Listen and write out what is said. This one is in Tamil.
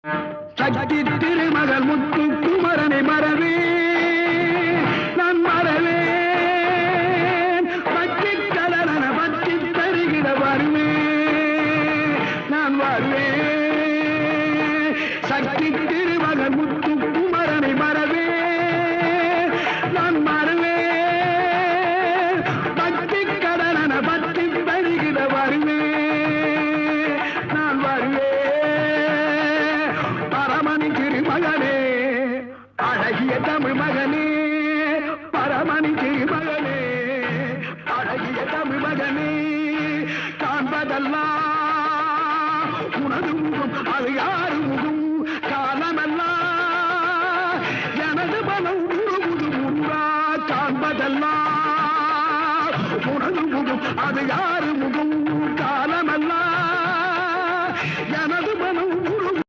சக்தி திருமகள் முத்து குமரனை மறவே நான் மறவேன் பற்றி கலரன பற்றி தருகிற வருவேன் நான் வருவேன் சக்தி திருமகள் முத்து குமரனை மறவே நான் மறவேன் பற்றி கலரன பற்றி தருகிற வருவேன் நான் வருவேன் பரமணி திருமகனே அழகிய தமிழ் மகனே பரமணி திருமகனே அழகிய தமிழ் மகனே காண்பதெல்லாம் உனது முகம் அது யாரு முகம் காலமெல்லாம் எனது மனம் உருவுது முன்றா காண்பதெல்லாம் உனது முகம் அது யாரு முகம்